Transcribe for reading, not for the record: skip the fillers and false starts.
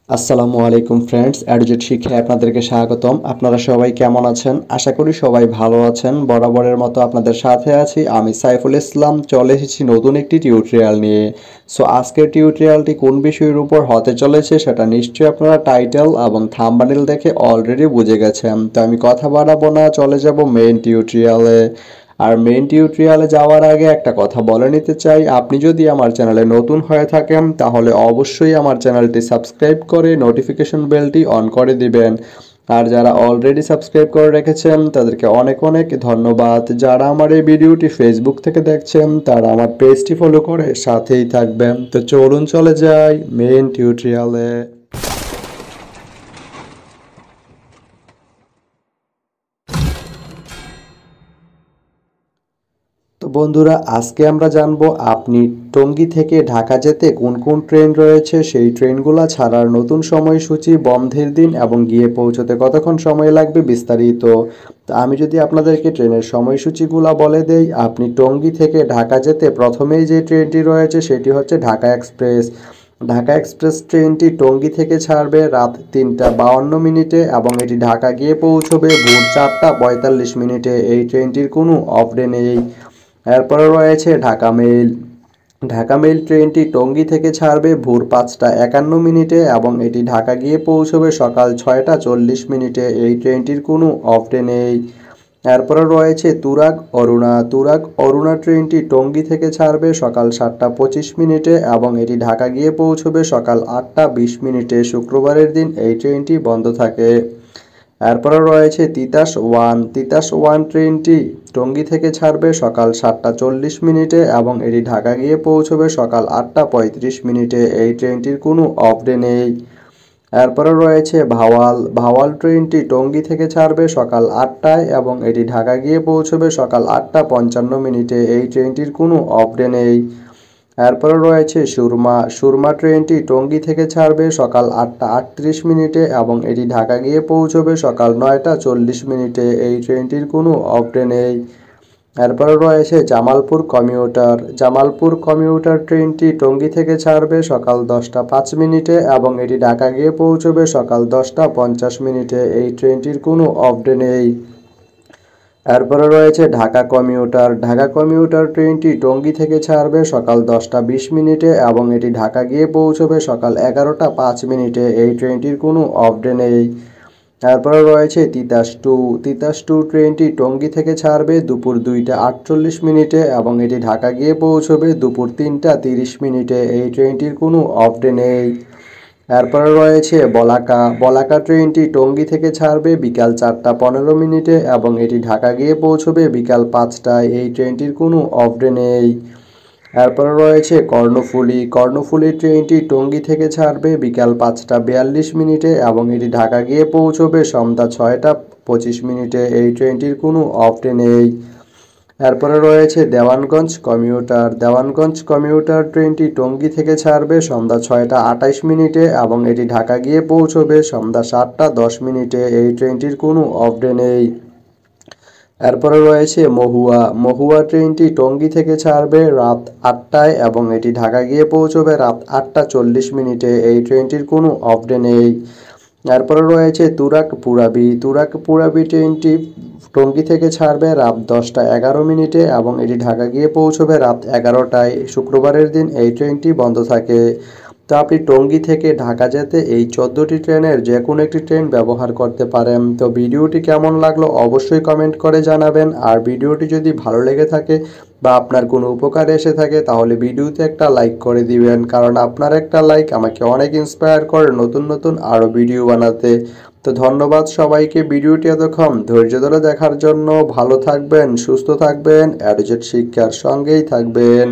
আসসালামু আলাইকুম ফ্রেন্ডস, অ্যাডুজেট শিক্ষায় আপনাদেরকে স্বাগতম। আপনারা সবাই কেমন আছেন? আশা করি সবাই ভালো আছেন। বরাবরের মতো আপনাদের সাথে আছি আমি সাইফুল ইসলাম। চলে এসেছি নতুন একটি টিউটোরিয়াল নিয়ে। সো আজকের টিউটোরিয়ালটি কোন বিষয়ের উপর হতে চলেছে সেটা নিশ্চয়ই আপনারা টাইটেল এবং থাম্বনেল দেখে অলরেডি বুঝে গেছেন। তো আমি কথা বাড়াবো না, চলে যাব মেইন টিউটোরিয়ালে। আর মেইন টিউটোরিয়ালে যাওয়ার আগে একটা কথা বলে নিতে চাই, আপনি যদি আমার চ্যানেলে নতুন হয়ে থাকেন তাহলে অবশ্যই আমার চ্যানেলটি সাবস্ক্রাইব করে নোটিফিকেশন বেলটি অন করে দিবেন। আর যারা অলরেডি সাবস্ক্রাইব করে রেখেছেন তাদেরকে অনেক অনেক ধন্যবাদ। যারা আমার এই ভিডিওটি ফেসবুক থেকে দেখছেন তারা আমার পেজটি ফলো করে সাথেই থাকবেন। তো চলুন চলে যাই মেইন টিউটোরিয়ালে। তো বন্ধুরা, আজকে আমরা জানবো আপনি টঙ্গী থেকে ঢাকা যেতে কোন কোন ট্রেন রয়েছে, সেই ট্রেনগুলো ছাড়ার নতুন সময়সূচি, বন্ধের দিন এবং গিয়ে পৌঁছতে কতক্ষণ সময় লাগবে বিস্তারিত। তো আমি যদি আপনাদেরকে ট্রেনের সময়সূচিগুলো বলে দেই, আপনি টঙ্গী থেকে ঢাকা যেতে প্রথমেই যে ট্রেনটি রয়েছে সেটি হচ্ছে ঢাকা এক্সপ্রেস। ঢাকা এক্সপ্রেস ট্রেনটি টঙ্গী থেকে ছাড়বে রাত 3টা 52 মিনিটে এবং এটি ঢাকা গিয়ে পৌঁছবে ভোর 4টা 45 মিনিটে। এই ট্রেনটির কোনো অফ ডে নেই। এরপরে রয়েছে ঢাকা মেইল। ঢাকা মেইল ট্রেনটি টঙ্গী থেকে ছাড়বে ভোর 5টা 51 মিনিটে এবং এটি ঢাকা গিয়ে পৌঁছবে সকাল 6টা 40 মিনিটে। এই ট্রেনটির কোনো অফ ডে নেই। এরপরে রয়েছে তুরাগ অরুণা। তুরাগ অরুণা ট্রেনটি টঙ্গী থেকে ছাড়বে সকাল 7টা 25 মিনিটে এবং এটি ঢাকা গিয়ে পৌঁছবে সকাল 8টা 20 মিনিটে। শুক্রবারের দিন এই ট্রেনটি বন্ধ থাকে। এরপরে রয়েছে তিতাস ওয়ান। তিতাস ওয়ান ট্রেনটি টঙ্গী থেকে ছাড়বে সকাল 7টা 40 মিনিটে এবং এটি ঢাকা গিয়ে পৌঁছবে সকাল 8টা 35 মিনিটে। এই ট্রেনটির কোনো অফ ডে নেই। এরপরে রয়েছে ভাওয়াল। ভাওয়াল ট্রেনটি টঙ্গী থেকে ছাড়বে সকাল 8টায় এবং এটি ঢাকা গিয়ে পৌঁছবে সকাল 8টা 55 মিনিটে। এই ট্রেনটির কোনো অফ ডে নেই। এরপরে রয়েছে সুরমা। সুরমা ট্রেনটি টঙ্গী থেকে ছাড়বে সকাল 8টা 38 মিনিটে এবং এটি ঢাকা গিয়ে পৌঁছবে সকাল 9টা 40 মিনিটে। এই ট্রেনটির কোনো অফ ডে নেই। এরপরে রয়েছে জামালপুর কমিউটার। জামালপুর কমিউটার ট্রেনটি টঙ্গী থেকে ছাড়বে সকাল 10টা 5 মিনিটে এবং এটি ঢাকা গিয়ে পৌঁছবে সকাল 10টা 50 মিনিটে। এই ট্রেনটির কোনো অফ ডে নেই। এরপরে রয়েছে ঢাকা কমিউটার। ঢাকা কমিউটার ট্রেনটি টঙ্গী থেকে ছাড়বে সকাল 10টা 20 মিনিটে এবং এটি ঢাকা গিয়ে পৌঁছবে সকাল 11টা 5 মিনিটে। এই ট্রেনটির কোনো অফ ডে নেই। তারপরে রয়েছে তিতাস টু। তিতাস টু ট্রেনটি টঙ্গী থেকে ছাড়বে দুপুর 2টা 48 মিনিটে এবং এটি ঢাকা গিয়ে পৌঁছবে দুপুর 3টা 30 মিনিটে। এই ট্রেনটির কোনো অফ ডে নেই। এরপরে রয়েছে বলাকা। বলাকা ট্রেনটি টঙ্গী থেকে ছাড়বে বিকাল 4টা 15 মিনিটে এবং এটি ঢাকা গিয়ে পৌঁছবে বিকাল 5টায়। এই ট্রেনটির কোনো অফ ডে নেই। এরপরে রয়েছে কর্ণফুলী। কর্ণফুলী ট্রেনটি টঙ্গী থেকে ছাড়বে বিকাল 5টা 42 মিনিটে এবং এটি ঢাকা গিয়ে পৌঁছবে সন্ধ্যা 6টা 25 মিনিটে। এই ট্রেনটির কোনো অফ ডে নেই। এরপরে রয়েছে দেওয়ানগঞ্জ কমিউটার। দেওয়ানগঞ্জ কমিউটার ট্রেনটি টঙ্গী থেকে ছাড়বে সন্ধ্যা 6টা 28 মিনিটে এবং এটি ঢাকা গিয়ে পৌঁছবে সন্ধ্যা 7টা 10 মিনিটে। এই ট্রেনটির কোনো অফ ডে নেই। এরপরে রয়েছে মহুয়া। মহুয়া ট্রেনটি টঙ্গী থেকে ছাড়বে রাত 8টায় এবং এটি ঢাকা গিয়ে পৌঁছবে রাত 8টা 40 মিনিটে। এই ট্রেনটির কোনো অফ ডে নেই। এরপরে রয়েছে তুরাগ পুরাবি। তুরাগ পুরাবি ট্রেনটি টঙ্গী থেকে ছাড়বে রাত 10টা 11 মিনিটে এবং এটি ঢাকা গিয়ে পৌঁছবে রাত 11টায়। শুক্রবারের দিন এই ট্রেনটি বন্ধ থাকে। তো আপনি টঙ্গী থেকে ঢাকা যেতে এই 14টি ট্রেনের যে কোনো একটি ট্রেন ব্যবহার করতে পারেন। তো ভিডিওটি কেমন লাগলো অবশ্যই কমেন্ট করে জানাবেন। আর ভিডিওটি যদি ভালো লেগে থাকে বা আপনার কোনো উপকারে এসে থাকে তাহলে ভিডিওতে একটা লাইক করে দিবেন, কারণ আপনার একটা লাইক আমাকে অনেক ইন্সপায়ার করে নতুন নতুন আরও ভিডিও বানাতে। তো ধন্যবাদ সবাইকে ভিডিওটি এতক্ষণ ধৈর্য ধরে দেখার জন্য। ভালো থাকবেন, সুস্থ থাকবেন, অ্যাডুজেট শিক্ষার সঙ্গেই থাকবেন।